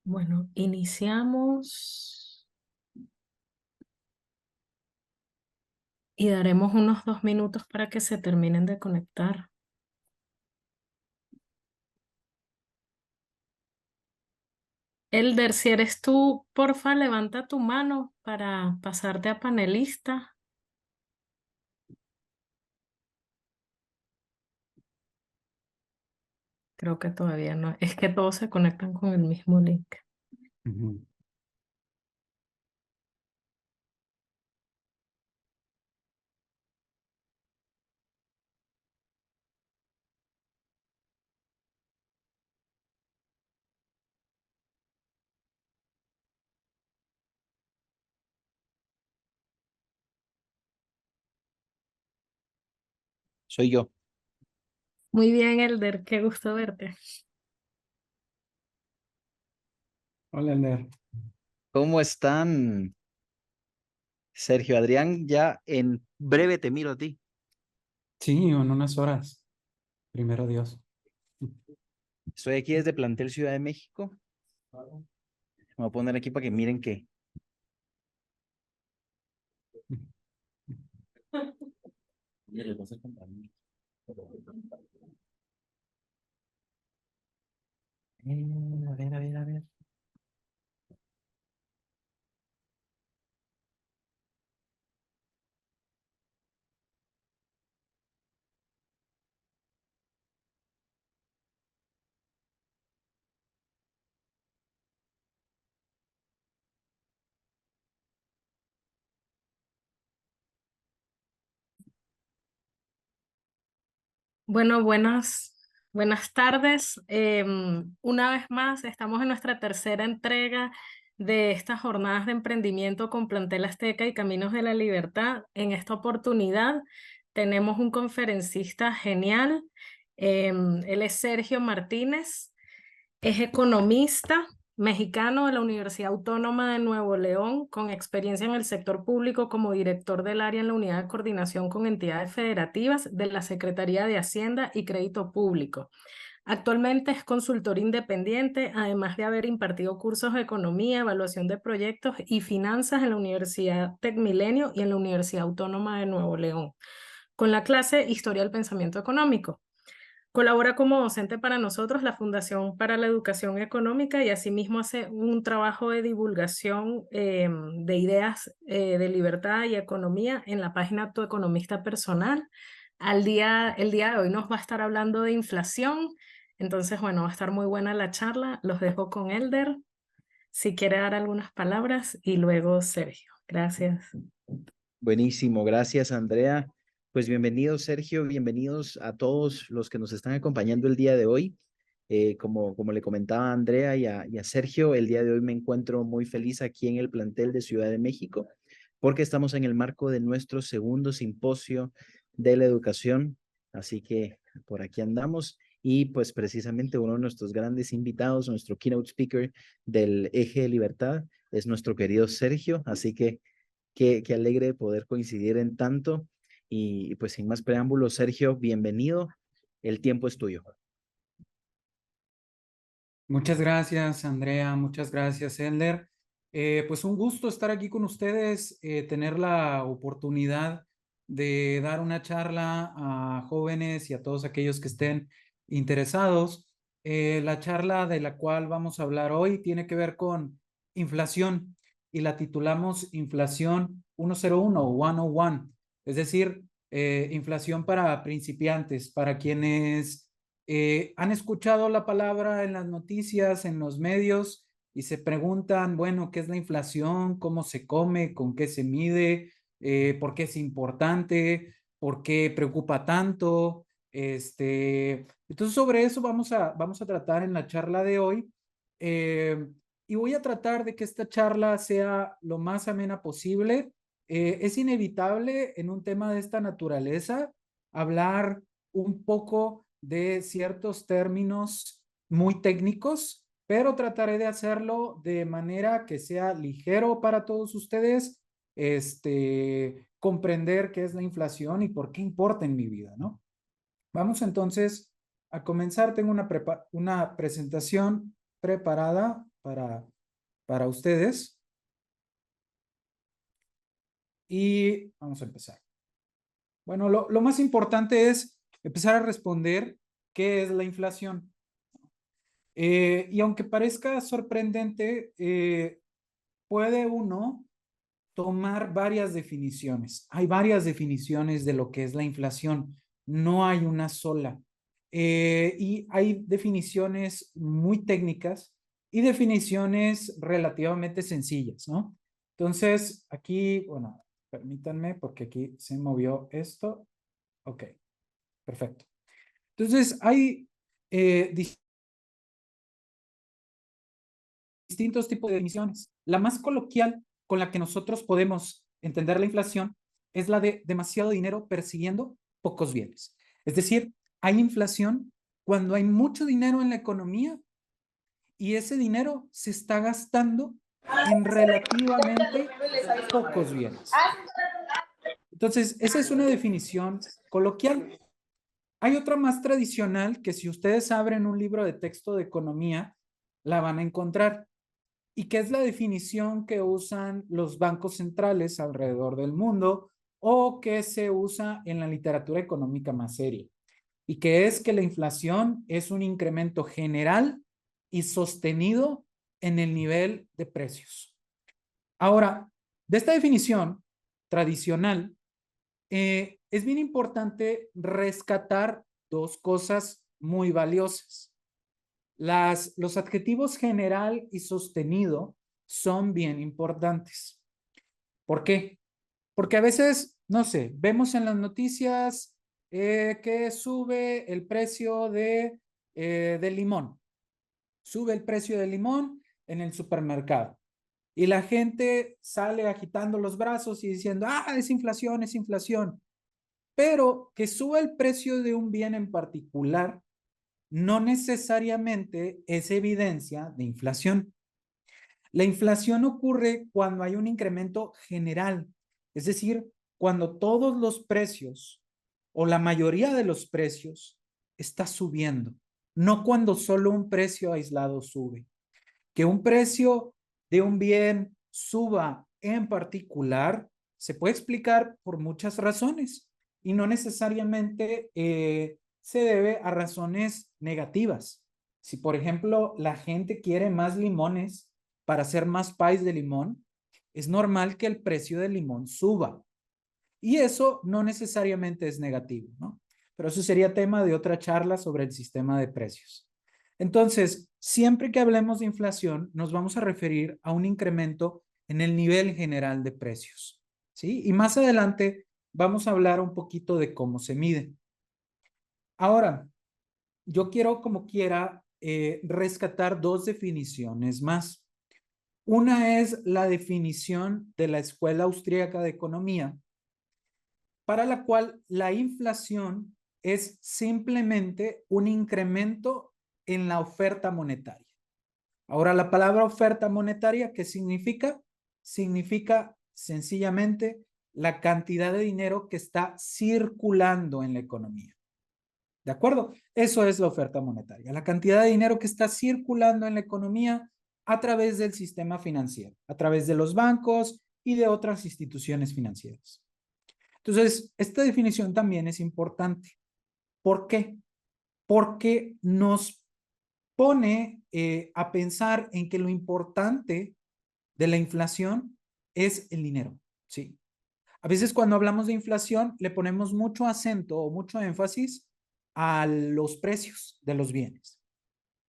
Bueno, iniciamos y daremos unos 2 minutos para que se terminen de conectar. Elder, si eres tú, porfa, levanta tu mano para pasarte a panelista. Creo que todavía no. Es que todos se conectan con el mismo link. Ujú. Soy yo. Muy bien, Elder, qué gusto verte. Hola, Ender. ¿Cómo están? Sergio Adrián, ya en breve te miro a ti. Sí, en unas horas. Primero Dios. Estoy aquí desde Plantel Ciudad de México. Me voy a poner aquí para que miren que... A ver, a ver, a ver. Bueno, buenas tardes. Una vez más, estamos en nuestra tercera entrega de estas jornadas de emprendimiento con Plantel Azteca y Caminos de la Libertad. En esta oportunidad tenemos un conferencista genial. Él es Sergio Martínez, es economista mexicano de la Universidad Autónoma de Nuevo León, con experiencia en el sector público como director del área en la Unidad de Coordinación con Entidades Federativas de la Secretaría de Hacienda y Crédito Público. Actualmente es consultor independiente, además de haber impartido cursos de economía, evaluación de proyectos y finanzas en la Universidad TecMilenio y en la Universidad Autónoma de Nuevo León, con la clase Historia del Pensamiento Económico. Colabora como docente para nosotros la Fundación para la Educación Económica y asimismo hace un trabajo de divulgación de ideas de libertad y economía en la página Tu Economista Personal. El día de hoy nos va a estar hablando de inflación, entonces bueno, va a estar muy buena la charla. Los dejo con Elder, si quiere dar algunas palabras, y luego Sergio. Gracias. Buenísimo, gracias Andrea. Pues bienvenidos Sergio, bienvenidos a todos los que nos están acompañando el día de hoy. Como le comentaba a Andrea y a Sergio, el día de hoy me encuentro muy feliz aquí en el plantel de Ciudad de México porque estamos en el marco de nuestro segundo simposio de la educación. Así que por aquí andamos y pues precisamente uno de nuestros grandes invitados, nuestro keynote speaker del Eje de Libertad es nuestro querido Sergio. Así que qué alegre poder coincidir en tanto. Y pues sin más preámbulos, Sergio, bienvenido. El tiempo es tuyo. Muchas gracias, Andrea. Muchas gracias, Ender. Pues un gusto estar aquí con ustedes, tener la oportunidad de dar una charla a jóvenes y a todos aquellos que estén interesados. La charla de la cual vamos a hablar hoy tiene que ver con inflación y la titulamos Inflación 101 o 101, es decir, inflación para principiantes, para quienes han escuchado la palabra en las noticias, en los medios y se preguntan, bueno, ¿qué es la inflación? ¿Cómo se come? ¿Con qué se mide? ¿Por qué es importante? ¿Por qué preocupa tanto? Entonces sobre eso vamos a tratar en la charla de hoy. Eh, y voy a tratar de que esta charla sea lo más amena posible. Es inevitable en un tema de esta naturaleza hablar un poco de ciertos términos muy técnicos, pero trataré de hacerlo de manera que sea ligero para todos ustedes, comprender qué es la inflación y por qué importa en mi vida, ¿no? Vamos entonces a comenzar. Tengo una presentación preparada para ustedes. Y vamos a empezar. Bueno, lo más importante es empezar a responder qué es la inflación. Y aunque parezca sorprendente, puede uno tomar varias definiciones. Hay varias definiciones de lo que es la inflación. No hay una sola. Y hay definiciones muy técnicas y definiciones relativamente sencillas, ¿no? Entonces, aquí, bueno, permítanme porque aquí se movió esto. Ok, perfecto. Entonces, hay distintos tipos de definiciones. La más coloquial con la que nosotros podemos entender la inflación es la de demasiado dinero persiguiendo pocos bienes. Es decir, hay inflación cuando hay mucho dinero en la economía y ese dinero se está gastando en relativamente pocos bienes. Entonces, esa es una definición coloquial. Hay otra más tradicional que si ustedes abren un libro de texto de economía, la van a encontrar y que es la definición que usan los bancos centrales alrededor del mundo o que se usa en la literatura económica más seria, y que es que la inflación es un incremento general y sostenido en el nivel de precios. Ahora, de esta definición tradicional, es bien importante rescatar dos cosas muy valiosas. Los adjetivos general y sostenido son bien importantes. ¿Por qué? Porque a veces, no sé, vemos en las noticias que sube el precio del limón. Sube el precio del limón en el supermercado. Y la gente sale agitando los brazos y diciendo, es inflación, es inflación. Pero que suba el precio de un bien en particular no necesariamente es evidencia de inflación. La inflación ocurre cuando hay un incremento general, es decir, cuando todos los precios o la mayoría de los precios está subiendo, no cuando solo un precio aislado sube. Que un precio de un bien suba en particular se puede explicar por muchas razones y no necesariamente se debe a razones negativas. Si, por ejemplo, la gente quiere más limones para hacer más pies de limón, es normal que el precio del limón suba. Y eso no necesariamente es negativo, ¿no? Pero eso sería tema de otra charla sobre el sistema de precios. Entonces, siempre que hablemos de inflación, nos vamos a referir a un incremento en el nivel general de precios, ¿sí? Y más adelante vamos a hablar un poquito de cómo se mide. Ahora, yo quiero, como quiera, rescatar dos definiciones más. Una es la definición de la Escuela Austríaca de Economía, para la cual la inflación es simplemente un incremento en la oferta monetaria. Ahora, la palabra oferta monetaria, ¿qué significa? Significa sencillamente la cantidad de dinero que está circulando en la economía. ¿De acuerdo? Eso es la oferta monetaria, la cantidad de dinero que está circulando en la economía a través del sistema financiero, a través de los bancos y de otras instituciones financieras. Entonces, esta definición también es importante. ¿Por qué? Porque nos pone a pensar en que lo importante de la inflación es el dinero, ¿sí? A veces cuando hablamos de inflación le ponemos mucho acento o mucho énfasis a los precios de los bienes,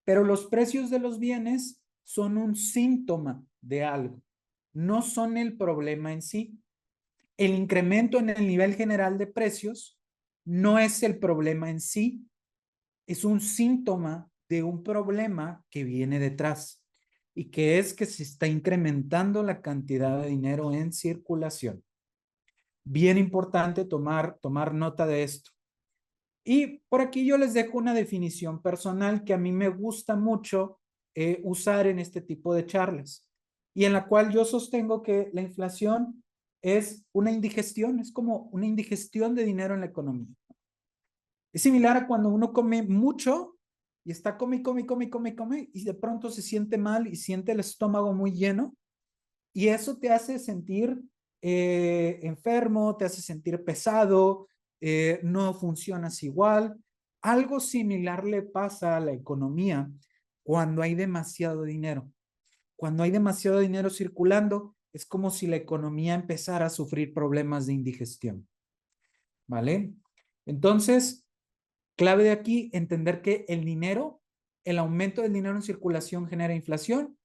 pero los precios de los bienes son un síntoma de algo, no son el problema en sí. El incremento en el nivel general de precios no es el problema en sí, es un síntoma de un problema que viene detrás y que es que se está incrementando la cantidad de dinero en circulación. Bien importante tomar nota de esto. Y por aquí yo les dejo una definición personal que a mí me gusta mucho usar en este tipo de charlas y en la cual yo sostengo que la inflación es una indigestión, es como una indigestión de dinero en la economía. Es similar a cuando uno come mucho y está come, come, come, come, come, y de pronto se siente mal y siente el estómago muy lleno, y eso te hace sentir enfermo, te hace sentir pesado, no funcionas igual. Algo similar le pasa a la economía cuando hay demasiado dinero. Cuando hay demasiado dinero circulando, es como si la economía empezara a sufrir problemas de indigestión. ¿Vale? Entonces, clave de aquí, entender que el dinero, el aumento del dinero en circulación genera inflación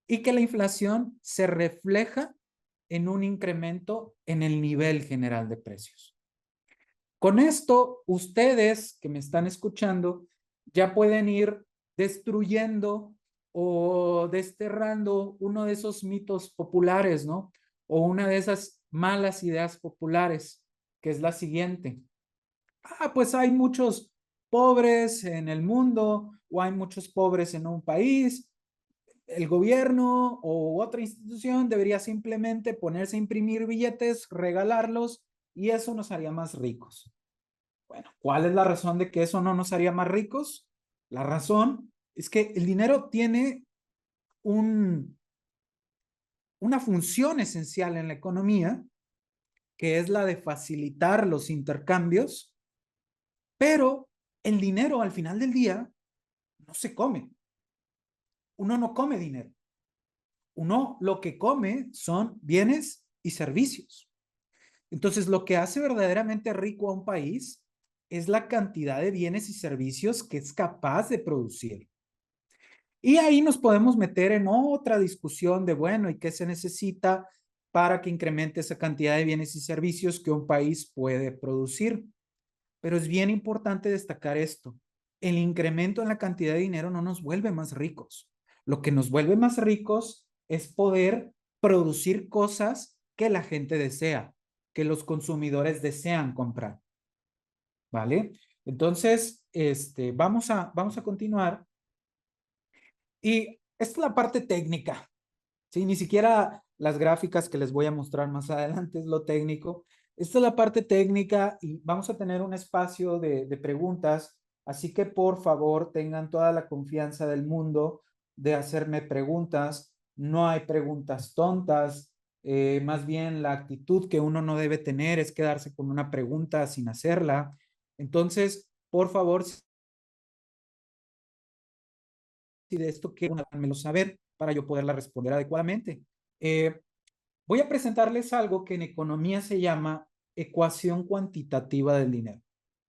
y que la inflación se refleja en un incremento en el nivel general de precios. Con esto, ustedes que me están escuchando ya pueden ir destruyendo o desterrando uno de esos mitos populares, ¿no? O una de esas malas ideas populares, que es la siguiente. Pues hay muchos pobres en el mundo o hay muchos pobres en un país. El gobierno o otra institución debería simplemente ponerse a imprimir billetes, regalarlos y eso nos haría más ricos. Bueno, ¿cuál es la razón de que eso no nos haría más ricos? La razón es que el dinero tiene una función esencial en la economía, que es la de facilitar los intercambios, pero el dinero al final del día no se come. Uno no come dinero. Uno lo que come son bienes y servicios. Entonces, lo que hace verdaderamente rico a un país es la cantidad de bienes y servicios que es capaz de producir. Y ahí nos podemos meter en otra discusión de, bueno, ¿y qué se necesita para que incremente esa cantidad de bienes y servicios que un país puede producir? Pero es bien importante destacar esto. El incremento en la cantidad de dinero no nos vuelve más ricos. Lo que nos vuelve más ricos es poder producir cosas que la gente desea, que los consumidores desean comprar. ¿Vale? Entonces, vamos a continuar. Y esta es la parte técnica. ¿Sí? Ni siquiera las gráficas que les voy a mostrar más adelante es lo técnico. Esta es la parte técnica y vamos a tener un espacio de preguntas, así que por favor tengan toda la confianza del mundo de hacerme preguntas. No hay preguntas tontas, más bien la actitud que uno no debe tener es quedarse con una pregunta sin hacerla. Entonces, por favor, si de esto quieren házmelo saber para yo poderla responder adecuadamente. Voy a presentarles algo que en economía se llama ecuación cuantitativa del dinero.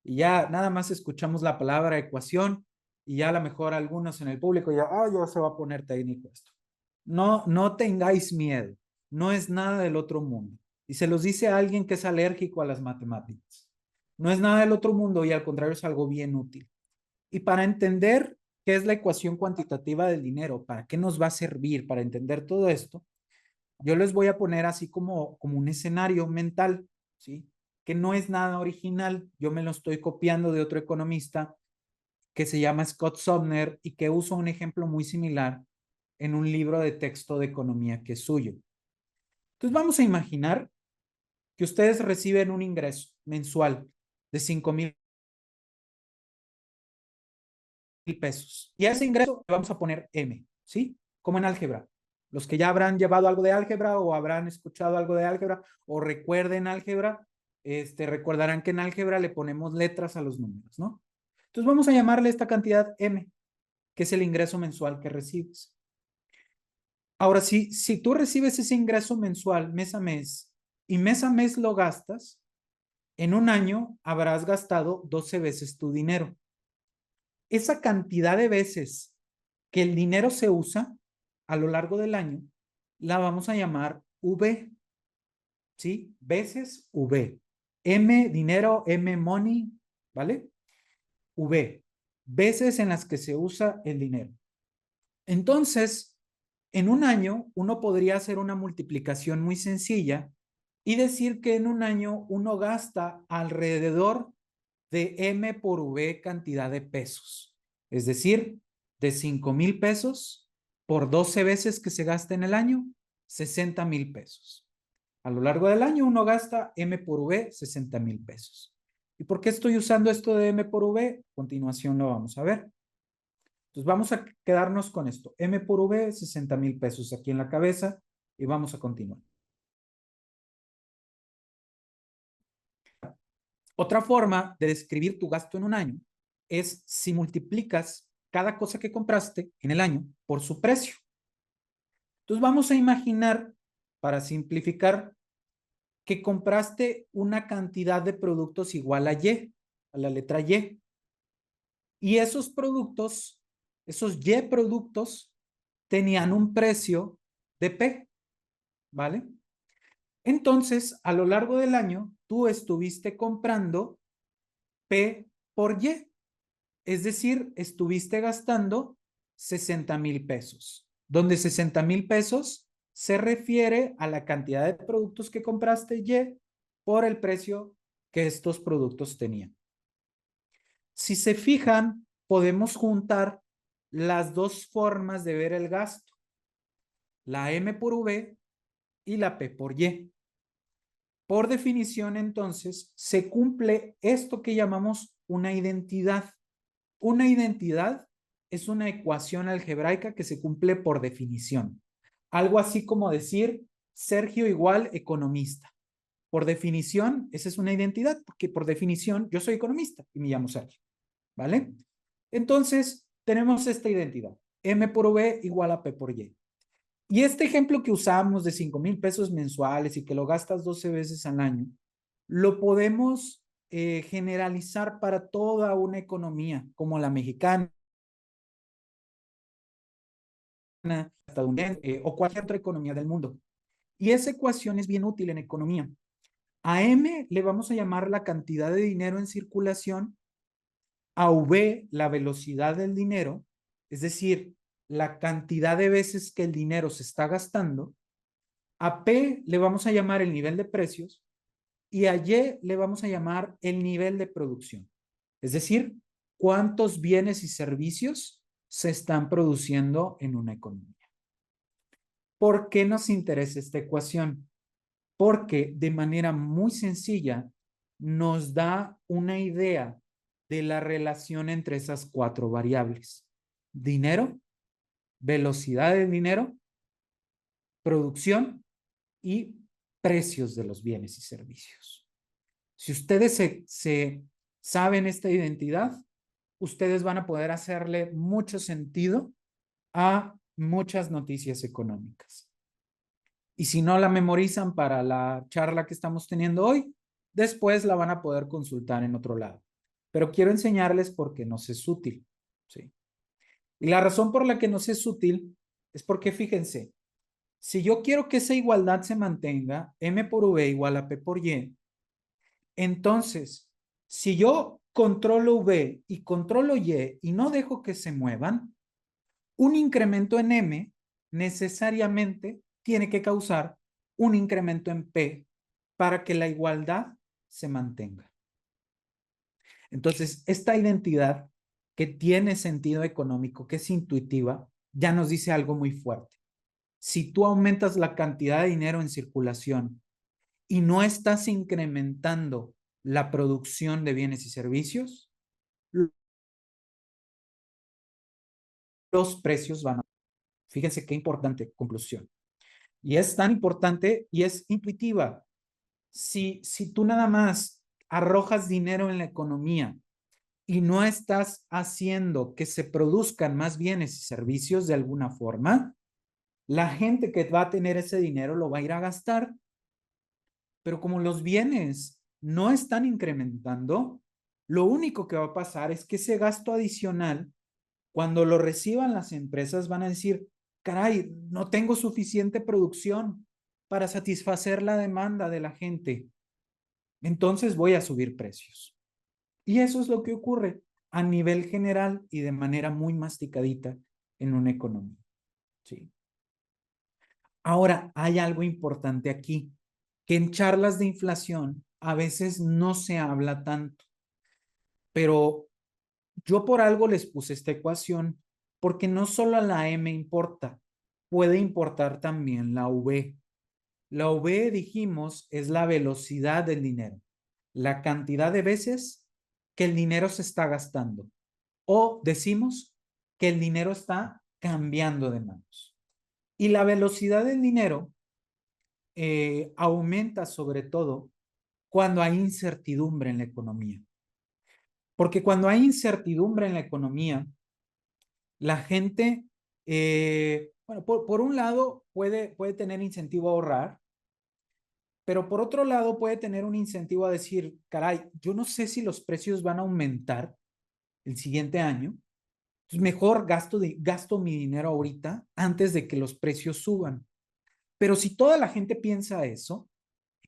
Y ya nada más escuchamos la palabra ecuación y ya a lo mejor algunos en el público ya, ya se va a poner técnico esto. No, no tengáis miedo. No es nada del otro mundo. Y se los dice a alguien que es alérgico a las matemáticas. No es nada del otro mundo y al contrario es algo bien útil. Y para entender qué es la ecuación cuantitativa del dinero, para qué nos va a servir para entender todo esto, yo les voy a poner así como un escenario mental, ¿sí? Que no es nada original, yo me lo estoy copiando de otro economista que se llama Scott Sumner y que usa un ejemplo muy similar en un libro de texto de economía que es suyo. Entonces vamos a imaginar que ustedes reciben un ingreso mensual de 5,000 pesos y a ese ingreso le vamos a poner M, ¿sí? Como en álgebra. Los que ya habrán llevado algo de álgebra o habrán escuchado algo de álgebra o recuerden álgebra, recordarán que en álgebra le ponemos letras a los números, ¿no? Entonces vamos a llamarle esta cantidad M, que es el ingreso mensual que recibes. Ahora, si tú recibes ese ingreso mensual mes a mes y mes a mes lo gastas, en un año habrás gastado 12 veces tu dinero. Esa cantidad de veces que el dinero se usa a lo largo del año, la vamos a llamar V, ¿sí? Veces V. M, dinero, M, money, ¿vale? V, veces en las que se usa el dinero. Entonces, en un año, uno podría hacer una multiplicación muy sencilla y decir que en un año uno gasta alrededor de M por V cantidad de pesos. Es decir, de 5,000 pesos por 12 veces que se gasta en el año, 60,000 pesos. A lo largo del año uno gasta M por V 60,000 pesos. ¿Y por qué estoy usando esto de M por V? A continuación lo vamos a ver. Entonces vamos a quedarnos con esto. M por V, 60,000 pesos aquí en la cabeza y vamos a continuar. Otra forma de describir tu gasto en un año es si multiplicas cada cosa que compraste en el año por su precio. Entonces vamos a imaginar, para simplificar, que compraste una cantidad de productos igual a Y, a la letra Y. Y esos productos, esos Y productos, tenían un precio de P, ¿vale? Entonces, a lo largo del año, tú estuviste comprando P por Y. Es decir, estuviste gastando 60,000 pesos, donde 60,000 pesos se refiere a la cantidad de productos que compraste Y por el precio que estos productos tenían. Si se fijan, podemos juntar las dos formas de ver el gasto, la M por V y la P por Y. Por definición, entonces, se cumple esto que llamamos una identidad. Una identidad es una ecuación algebraica que se cumple por definición. Algo así como decir Sergio igual economista. Por definición, esa es una identidad, porque por definición yo soy economista y me llamo Sergio. ¿Vale? Entonces, tenemos esta identidad. M por V igual a P por Y. Y este ejemplo que usamos de 5,000 pesos mensuales y que lo gastas 12 veces al año, lo podemos generalizar para toda una economía como la mexicana, estadounidense o cualquier otra economía del mundo. Y esa ecuación es bien útil en economía. A M le vamos a llamar la cantidad de dinero en circulación, a V la velocidad del dinero, es decir, la cantidad de veces que el dinero se está gastando, a P le vamos a llamar el nivel de precios y a Y le vamos a llamar el nivel de producción. Es decir, cuántos bienes y servicios se están produciendo en una economía. ¿Por qué nos interesa esta ecuación? Porque de manera muy sencilla nos da una idea de la relación entre esas cuatro variables. Dinero, velocidad del dinero, producción y precios de los bienes y servicios. Si ustedes se saben esta identidad, ustedes van a poder hacerle mucho sentido a muchas noticias económicas. Y si no la memorizan para la charla que estamos teniendo hoy, después la van a poder consultar en otro lado. Pero quiero enseñarles por qué nos es útil. ¿Sí? Y la razón por la que nos es útil es porque, fíjense, si yo quiero que esa igualdad se mantenga, M por V igual a P por Y, entonces, si yo controlo V y controlo Y y no dejo que se muevan, un incremento en M necesariamente tiene que causar un incremento en P para que la igualdad se mantenga. Entonces, esta identidad que tiene sentido económico, que es intuitiva, ya nos dice algo muy fuerte. Si tú aumentas la cantidad de dinero en circulación y no estás incrementando la producción de bienes y servicios, los precios van a... Fíjense qué importante conclusión. Y es tan importante y es intuitiva. Si tú nada más arrojas dinero en la economía y no estás haciendo que se produzcan más bienes y servicios de alguna forma, la gente que va a tener ese dinero lo va a ir a gastar. Pero como los bienes no están incrementando, lo único que va a pasar es que ese gasto adicional, cuando lo reciban las empresas, van a decir, caray, no tengo suficiente producción para satisfacer la demanda de la gente. Entonces voy a subir precios. Y eso es lo que ocurre a nivel general y de manera muy masticadita en una economía. ¿Sí? Ahora, hay algo importante aquí, que en charlas de inflación a veces no se habla tanto, pero yo por algo les puse esta ecuación, porque no solo la M importa, puede importar también la V. La V, dijimos, es la velocidad del dinero, la cantidad de veces que el dinero se está gastando. O decimos que el dinero está cambiando de manos. Y la velocidad del dinero aumenta sobre todo cuando hay incertidumbre en la economía. Porque cuando hay incertidumbre en la economía, la gente, bueno, por un lado puede tener incentivo a ahorrar, pero por otro lado puede tener un incentivo a decir, caray, yo no sé si los precios van a aumentar el siguiente año, entonces mejor gasto mi dinero ahorita antes de que los precios suban. Pero si toda la gente piensa eso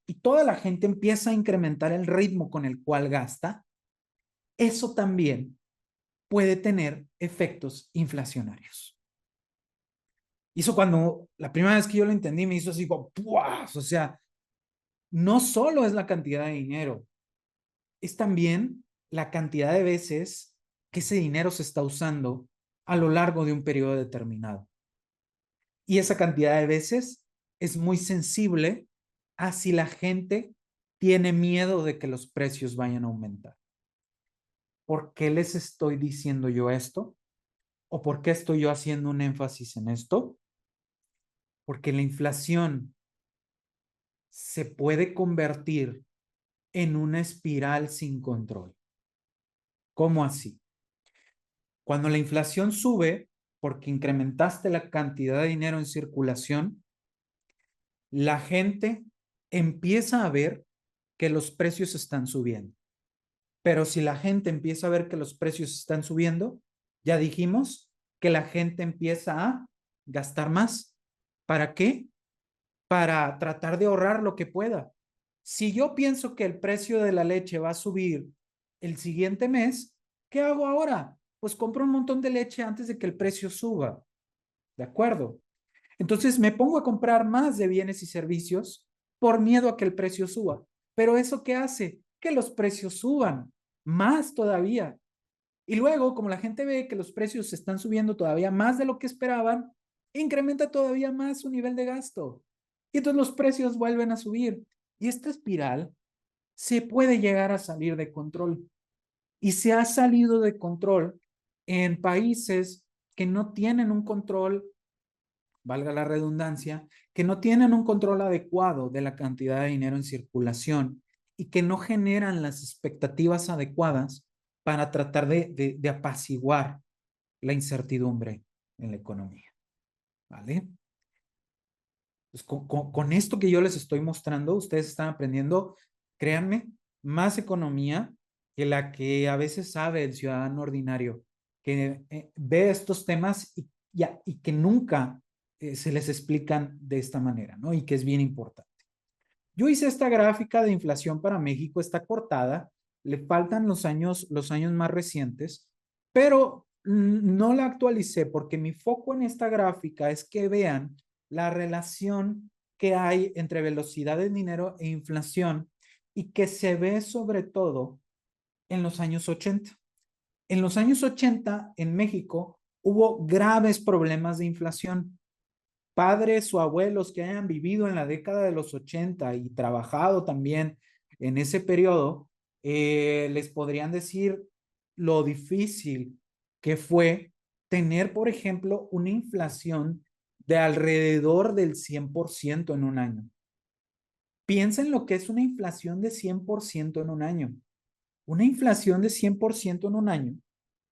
y toda la gente empieza a incrementar el ritmo con el cual gasta, eso también puede tener efectos inflacionarios. Y eso cuando la primera vez que yo lo entendí me hizo así como, ¡puas! O sea, no solo es la cantidad de dinero, es también la cantidad de veces que ese dinero se está usando a lo largo de un periodo determinado. Y esa cantidad de veces es muy sensible a si la gente tiene miedo de que los precios vayan a aumentar. ¿Por qué les estoy diciendo yo esto? ¿O por qué estoy yo haciendo un énfasis en esto? Porque la inflación se puede convertir en una espiral sin control. ¿Cómo así? Cuando la inflación sube, porque incrementaste la cantidad de dinero en circulación, la gente empieza a ver que los precios están subiendo. Pero si la gente empieza a ver que los precios están subiendo, ya dijimos que la gente empieza a gastar más. ¿Para qué? Para tratar de ahorrar lo que pueda. Si yo pienso que el precio de la leche va a subir el siguiente mes, ¿qué hago ahora? Pues compro un montón de leche antes de que el precio suba. ¿De acuerdo? Entonces me pongo a comprar más de bienes y servicios por miedo a que el precio suba. Pero ¿eso qué hace? Que los precios suban más todavía. Y luego, como la gente ve que los precios se están subiendo todavía más de lo que esperaban, incrementa todavía más su nivel de gasto. Y entonces los precios vuelven a subir. Y esta espiral se puede llegar a salir de control. Y se ha salido de control en países que no tienen un control, valga la redundancia, que no tienen un control adecuado de la cantidad de dinero en circulación y que no generan las expectativas adecuadas para tratar de apaciguar la incertidumbre en la economía. ¿Vale? Pues con esto que yo les estoy mostrando, ustedes están aprendiendo, créanme, más economía que la que a veces sabe el ciudadano ordinario, que ve estos temas y que nunca se les explican de esta manera, ¿no? Y que es bien importante. Yo hice esta gráfica de inflación para México, está cortada, le faltan los años más recientes, pero no la actualicé porque mi foco en esta gráfica es que vean la relación que hay entre velocidad del dinero e inflación y que se ve sobre todo en los años 80. En los años 80 en México hubo graves problemas de inflación. Padres o abuelos que hayan vivido en la década de los 80 y trabajado también en ese periodo, les podrían decir lo difícil que fue tener, por ejemplo, una inflación de alrededor del 100% en un año. Piensen lo que es una inflación de 100% en un año. Una inflación de 100% en un año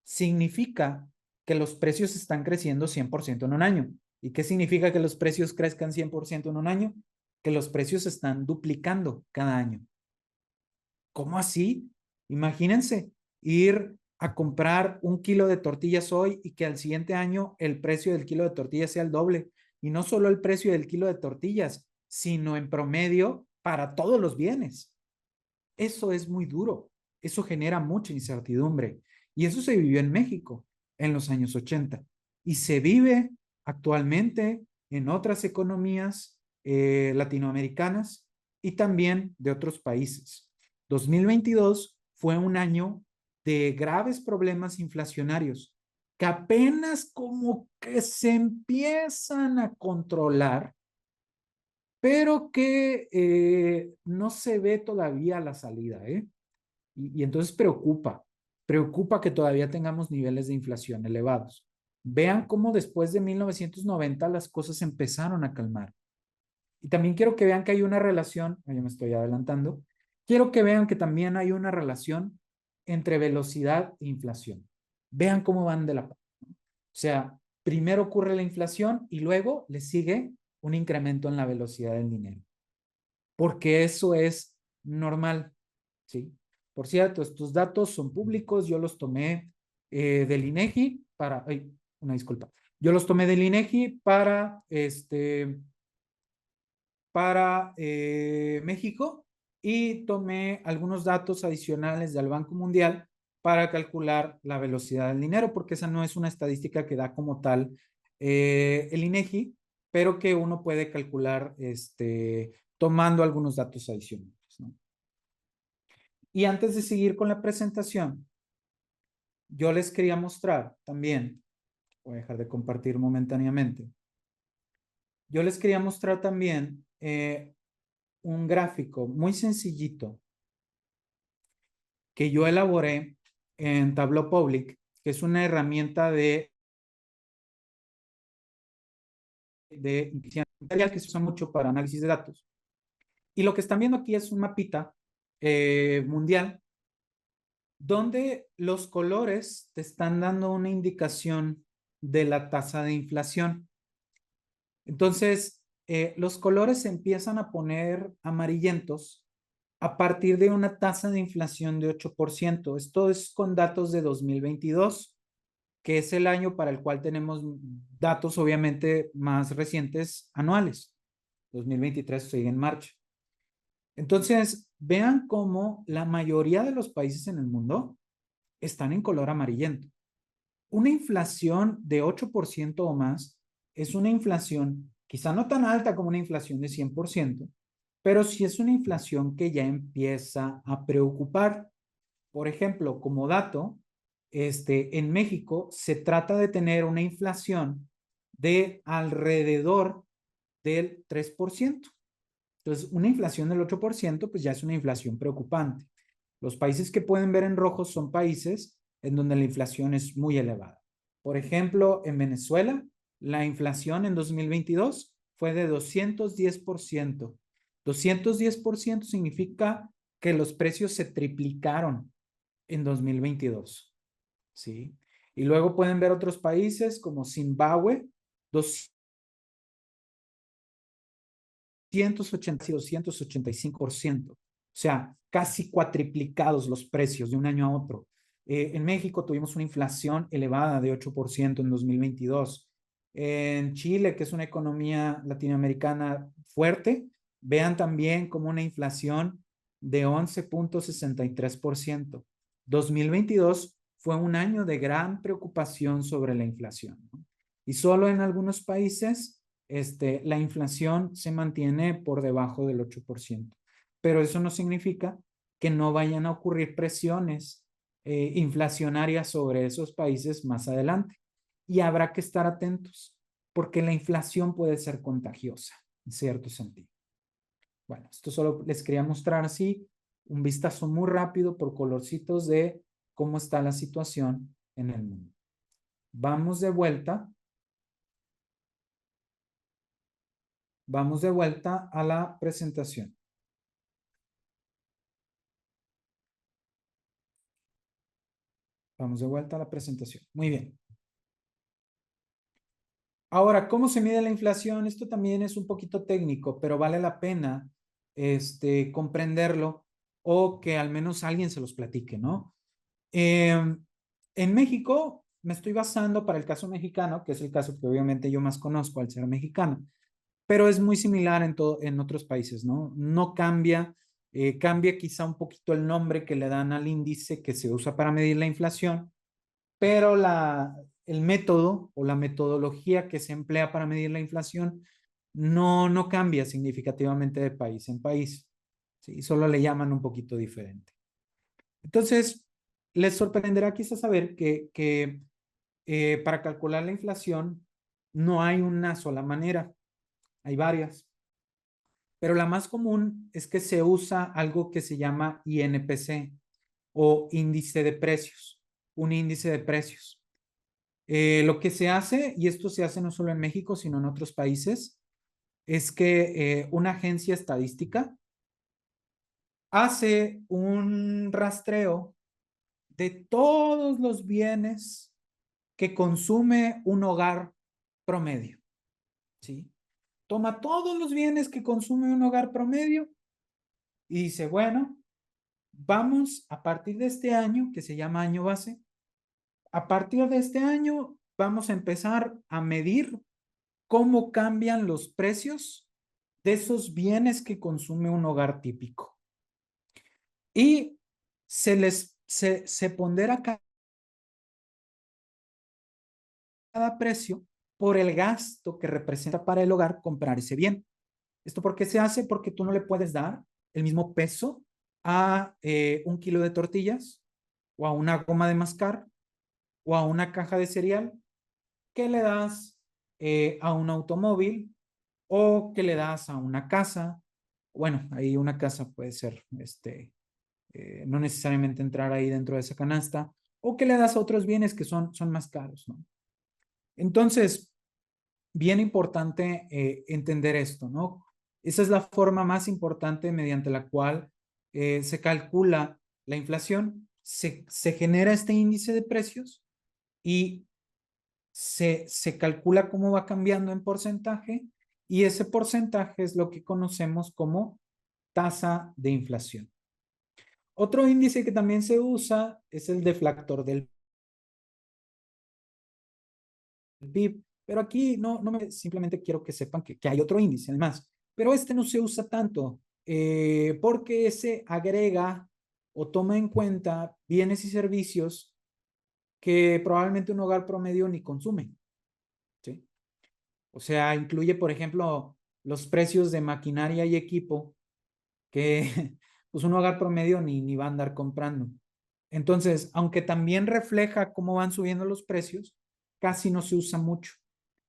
significa que los precios están creciendo 100% en un año. ¿Y qué significa que los precios crezcan 100% en un año? Que los precios están duplicando cada año. ¿Cómo así? Imagínense ir a comprar un kilo de tortillas hoy y que al siguiente año el precio del kilo de tortillas sea el doble. Y no solo el precio del kilo de tortillas, sino en promedio para todos los bienes. Eso es muy duro. Eso genera mucha incertidumbre. Y eso se vivió en México en los años 80. Y se vive actualmente en otras economías latinoamericanas y también de otros países. 2022 fue un año de graves problemas inflacionarios que apenas como que se empiezan a controlar, pero que no se ve todavía la salida, ¿eh? Y entonces preocupa que todavía tengamos niveles de inflación elevados. Vean cómo después de 1990 las cosas empezaron a calmar. Y también quiero que vean que hay una relación, yo me estoy adelantando, quiero que vean que también hay una relación entre velocidad e inflación. Vean cómo van de la mano. O sea, primero ocurre la inflación y luego le sigue un incremento en la velocidad del dinero. Porque eso es normal, ¿sí? Por cierto, estos datos son públicos, yo los tomé del INEGI para, ay, una disculpa, yo los tomé del INEGI para México y tomé algunos datos adicionales del Banco Mundial para calcular la velocidad del dinero, porque esa no es una estadística que da como tal el INEGI, pero que uno puede calcular tomando algunos datos adicionales, ¿no? Y antes de seguir con la presentación, yo les quería mostrar también, voy a dejar de compartir momentáneamente, yo les quería mostrar también un gráfico muy sencillito que yo elaboré en Tableau Public, que es una herramienta de inteligencia artificial que se usa mucho para análisis de datos. Y lo que están viendo aquí es un mapita mundial donde los colores te están dando una indicación de la tasa de inflación. Entonces, los colores se empiezan a poner amarillentos a partir de una tasa de inflación de 8%. Esto es con datos de 2022, que es el año para el cual tenemos datos obviamente más recientes anuales. 2023 sigue en marcha. Entonces, vean cómo la mayoría de los países en el mundo están en color amarillento. Una inflación de 8% o más es una inflación quizá no tan alta como una inflación de 100%, pero sí es una inflación que ya empieza a preocupar. Por ejemplo, como dato, en México se trata de tener una inflación de alrededor del 3%. Entonces, una inflación del 8%, pues ya es una inflación preocupante. Los países que pueden ver en rojo son países en donde la inflación es muy elevada. Por ejemplo, en Venezuela, la inflación en 2022 fue de 210%. 210% significa que los precios se triplicaron en 2022, ¿sí? Y luego pueden ver otros países como Zimbabue, 280 y 285%. O sea, casi cuatriplicados los precios de un año a otro. En México tuvimos una inflación elevada de 8% en 2022. En Chile, que es una economía latinoamericana fuerte, vean también como una inflación de 11.63%. 2022 fue un año de gran preocupación sobre la inflación, ¿no? Y solo en algunos países la inflación se mantiene por debajo del 8%. Pero eso no significa que no vayan a ocurrir presiones inflacionarias sobre esos países más adelante. Y habrá que estar atentos, porque la inflación puede ser contagiosa, en cierto sentido. Bueno, esto solo les quería mostrar así un vistazo muy rápido por colorcitos de cómo está la situación en el mundo. Vamos de vuelta. Vamos de vuelta a la presentación. Vamos de vuelta a la presentación. Muy bien. Ahora, ¿cómo se mide la inflación? Esto también es un poquito técnico, pero vale la pena comprenderlo o que al menos alguien se los platique, ¿no? En México, me estoy basando para el caso mexicano, que es el caso que obviamente yo más conozco al ser mexicano, pero es muy similar en otros países, ¿no? No cambia, cambia quizá un poquito el nombre que le dan al índice que se usa para medir la inflación, pero el método o la metodología que se emplea para medir la inflación no cambia significativamente de país en país, ¿sí? Solo le llaman un poquito diferente. Entonces, les sorprenderá quizás saber que para calcular la inflación no hay una sola manera, hay varias. Pero la más común es que se usa algo que se llama INPC o índice de precios, un índice de precios. Lo que se hace, y esto se hace no solo en México, sino en otros países, es que una agencia estadística hace un rastreo de todos los bienes que consume un hogar promedio, ¿sí? Toma todos los bienes que consume un hogar promedio y dice, bueno, vamos a partir de este año, que se llama año base, a partir de este año vamos a empezar a medir cómo cambian los precios de esos bienes que consume un hogar típico. Y se pondera cada precio por el gasto que representa para el hogar comprar ese bien. ¿Esto por qué se hace? Porque tú no le puedes dar el mismo peso a 1 kilo de tortillas o a una goma de mascar o a una caja de cereal que le das a un automóvil o que le das a una casa. Bueno, ahí una casa puede ser, no necesariamente entrar ahí dentro de esa canasta, o que le das a otros bienes que son más caros, ¿no? Entonces, bien importante entender esto, ¿no? Esa es la forma más importante mediante la cual se calcula la inflación, se genera este índice de precios y se calcula cómo va cambiando en porcentaje y ese porcentaje es lo que conocemos como tasa de inflación. Otro índice que también se usa es el deflactor del PIB, pero aquí simplemente quiero que sepan que hay otro índice además, pero este no se usa tanto porque ese agrega o toma en cuenta bienes y servicios que probablemente un hogar promedio ni consume, ¿sí? O sea, incluye, por ejemplo, los precios de maquinaria y equipo que pues un hogar promedio ni va a andar comprando. Entonces, aunque también refleja cómo van subiendo los precios, casi no se usa mucho.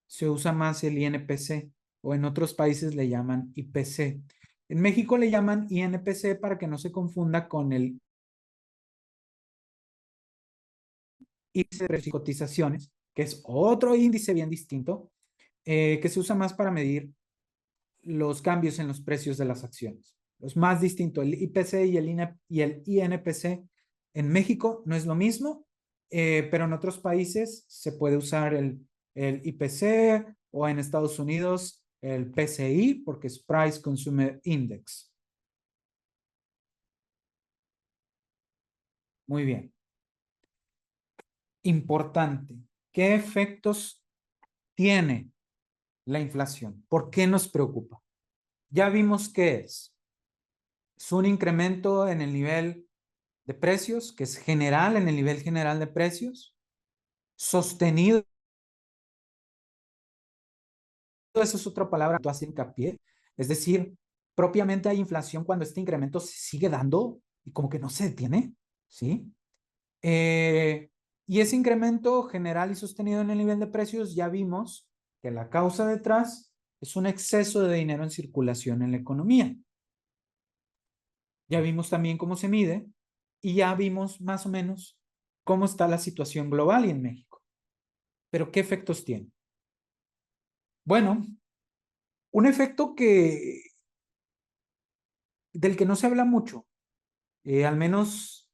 Se usa más el INPC o en otros países le llaman IPC. En México le llaman INPC para que no se confunda con el índice de cotizaciones, que es otro índice bien distinto, que se usa más para medir los cambios en los precios de las acciones. Los más distintos, el IPC y el INPC en México no es lo mismo, pero en otros países se puede usar el IPC o en Estados Unidos el PCI porque es Price Consumer Index. Muy bien. Importante. ¿Qué efectos tiene la inflación? ¿Por qué nos preocupa? Ya vimos qué es. Es un incremento en el nivel de precios, que es general, en el nivel general de precios, sostenido. Esa es otra palabra que tú haces hincapié. Es decir, propiamente hay inflación cuando este incremento se sigue dando y como que no se detiene, ¿sí? Y ese incremento general y sostenido en el nivel de precios, ya vimos que la causa detrás es un exceso de dinero en circulación en la economía. Ya vimos también cómo se mide y ya vimos más o menos cómo está la situación global y en México. Pero ¿qué efectos tiene? Bueno, un efecto del que no se habla mucho, al menos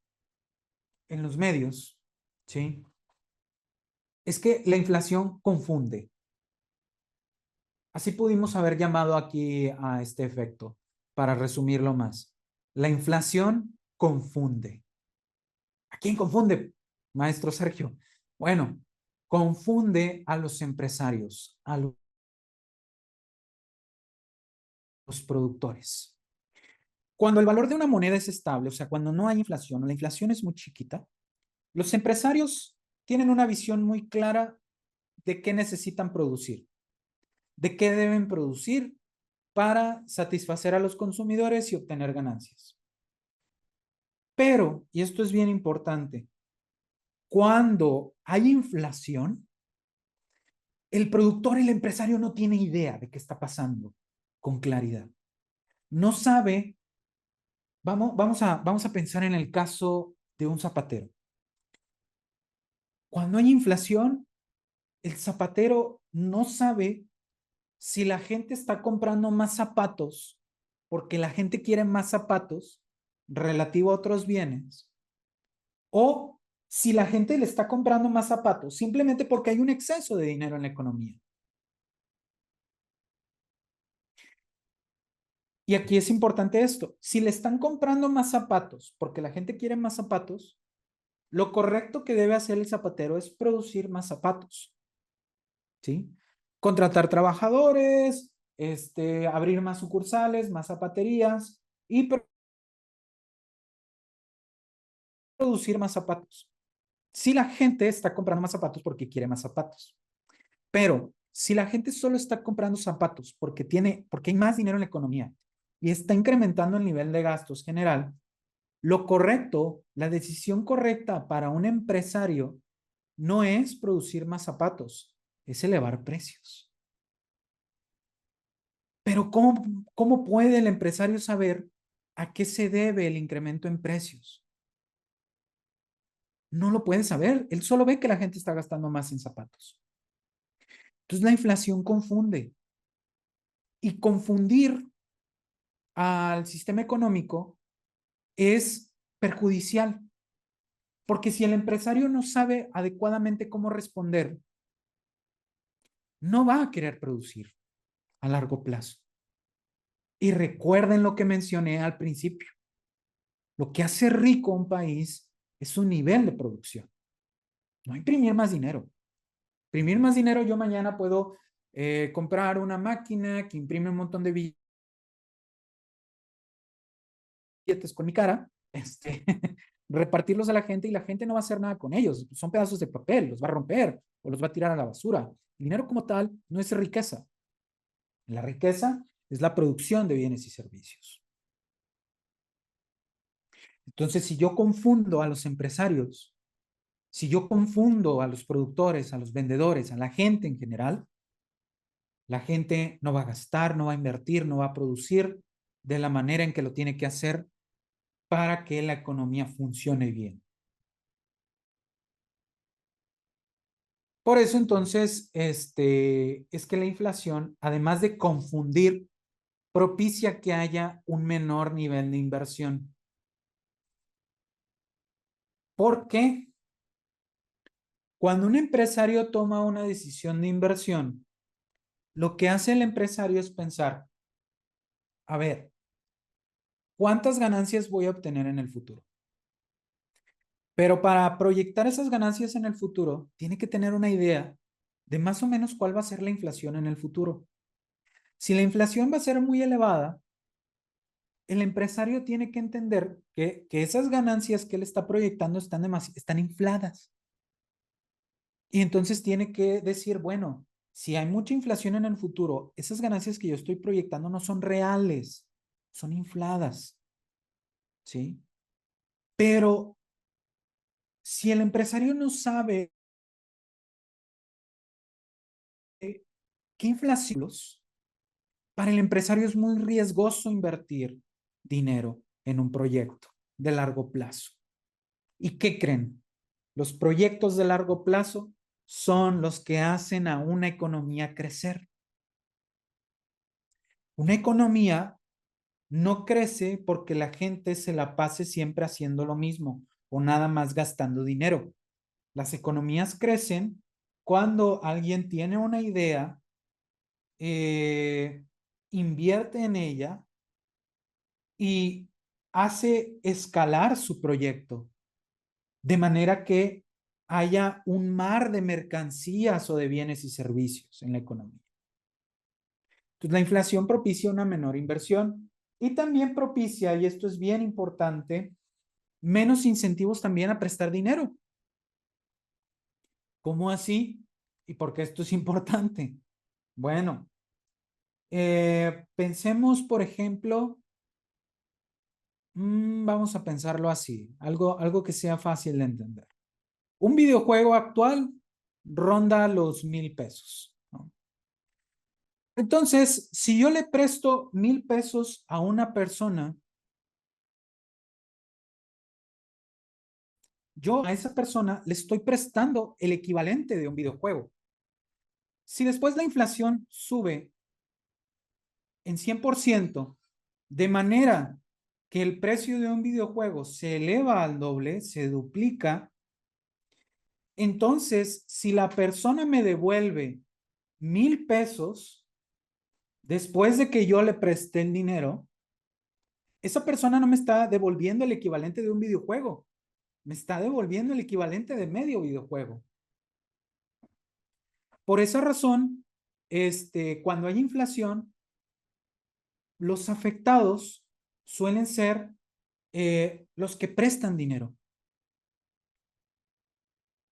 en los medios, ¿sí? Es que la inflación confunde. Así pudimos haber llamado aquí a este efecto, para resumirlo más. La inflación confunde. ¿A quién confunde, maestro Sergio? Bueno, confunde a los empresarios, a los productores. Cuando el valor de una moneda es estable, o sea, cuando no hay inflación, o la inflación es muy chiquita, los empresarios tienen una visión muy clara de qué necesitan producir, de qué deben producir para satisfacer a los consumidores y obtener ganancias. Pero, y esto es bien importante, cuando hay inflación, el productor, el empresario no tiene idea de qué está pasando con claridad. No sabe, vamos a pensar en el caso de un zapatero. Cuando hay inflación, el zapatero no sabe si la gente está comprando más zapatos porque la gente quiere más zapatos relativo a otros bienes, o si la gente le está comprando más zapatos simplemente porque hay un exceso de dinero en la economía. Y aquí es importante esto, si le están comprando más zapatos porque la gente quiere más zapatos, lo correcto que debe hacer el zapatero es producir más zapatos, ¿sí? Contratar trabajadores, abrir más sucursales, más zapaterías y producir más zapatos. Si la gente está comprando más zapatos porque quiere más zapatos, pero si la gente solo está comprando zapatos porque hay más dinero en la economía y está incrementando el nivel de gastos general, lo correcto, la decisión correcta para un empresario no es producir más zapatos, es elevar precios. Pero ¿cómo puede el empresario saber a qué se debe el incremento en precios? No lo puede saber, él solo ve que la gente está gastando más en zapatos. Entonces la inflación confunde. Y confundir al sistema económico es perjudicial, porque si el empresario no sabe adecuadamente cómo responder, no va a querer producir a largo plazo. Y recuerden lo que mencioné al principio. Lo que hace rico a un país es su nivel de producción. No imprimir más dinero. Imprimir más dinero, yo mañana puedo comprar una máquina que imprime un montón de billetes con mi cara, repartirlos a la gente y la gente no va a hacer nada con ellos. Son pedazos de papel, los va a romper o los va a tirar a la basura. El dinero como tal no es riqueza. La riqueza es la producción de bienes y servicios. Entonces, si yo confundo a los empresarios, si yo confundo a los productores, a los vendedores, a la gente en general, la gente no va a gastar, no va a invertir, no va a producir de la manera en que lo tiene que hacer para que la economía funcione bien. Por eso entonces, es que la inflación, además de confundir, propicia que haya un menor nivel de inversión. ¿Por qué? Cuando un empresario toma una decisión de inversión, lo que hace el empresario es pensar, a ver, ¿cuántas ganancias voy a obtener en el futuro? Pero para proyectar esas ganancias en el futuro, tiene que tener una idea de más o menos cuál va a ser la inflación en el futuro. Si la inflación va a ser muy elevada, el empresario tiene que entender que esas ganancias que él está proyectando están infladas. Y entonces tiene que decir, bueno, si hay mucha inflación en el futuro, esas ganancias que yo estoy proyectando no son reales, son infladas. ¿Sí? Pero si el empresario no sabe qué inflación, para el empresario es muy riesgoso invertir dinero en un proyecto de largo plazo. ¿Y qué creen? Los proyectos de largo plazo son los que hacen a una economía crecer. Una economía no crece porque la gente se la pase siempre haciendo lo mismo o nada más gastando dinero. Las economías crecen cuando alguien tiene una idea, invierte en ella y hace escalar su proyecto de manera que haya un mar de mercancías o de bienes y servicios en la economía. Entonces, la inflación propicia una menor inversión y también propicia, y esto es bien importante, menos incentivos también a prestar dinero. ¿Cómo así? ¿Y por qué esto es importante? Bueno, pensemos, por ejemplo, vamos a pensarlo así, algo que sea fácil de entender. Un videojuego actual ronda los 1,000 pesos, ¿no? Entonces, si yo le presto 1,000 pesos a una persona, yo a esa persona le estoy prestando el equivalente de un videojuego. Si después la inflación sube en 100%, de manera que el precio de un videojuego se eleva al doble, se duplica, entonces si la persona me devuelve 1,000 pesos después de que yo le presté el dinero, esa persona no me está devolviendo el equivalente de un videojuego, me está devolviendo el equivalente de medio videojuego. Por esa razón, cuando hay inflación, los afectados suelen ser los que prestan dinero.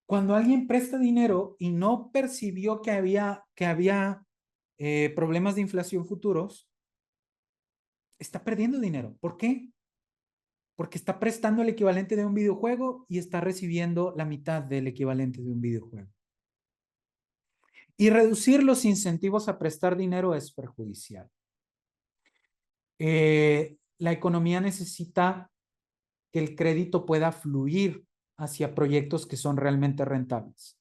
Cuando alguien presta dinero y no percibió que había problemas de inflación futuros, está perdiendo dinero. ¿Por qué? Porque está prestando el equivalente de un videojuego y está recibiendo la mitad del equivalente de un videojuego. Y reducir los incentivos a prestar dinero es perjudicial. La economía necesita que el crédito pueda fluir hacia proyectos que son realmente rentables.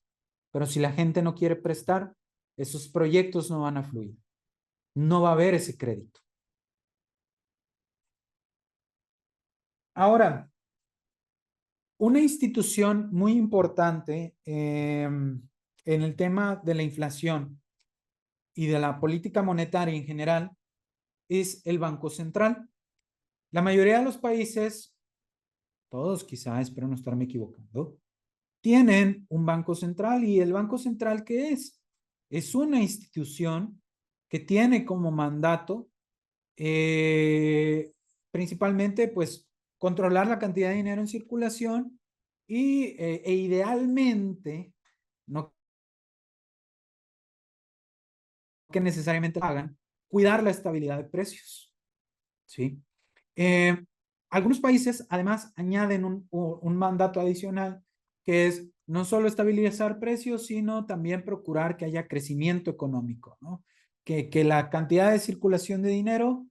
Pero si la gente no quiere prestar, esos proyectos no van a fluir. No va a haber ese crédito. Ahora, una institución muy importante en el tema de la inflación y de la política monetaria en general es el Banco Central. La mayoría de los países, todos quizás, espero no estarme equivocando, tienen un Banco Central. ¿Y el Banco Central qué es? Es una institución que tiene como mandato principalmente pues controlar la cantidad de dinero en circulación e idealmente, no que necesariamente hagan, cuidar la estabilidad de precios. ¿Sí? Algunos países además añaden un mandato adicional que es no solo estabilizar precios, sino también procurar que haya crecimiento económico, ¿no? Que la cantidad de circulación de dinero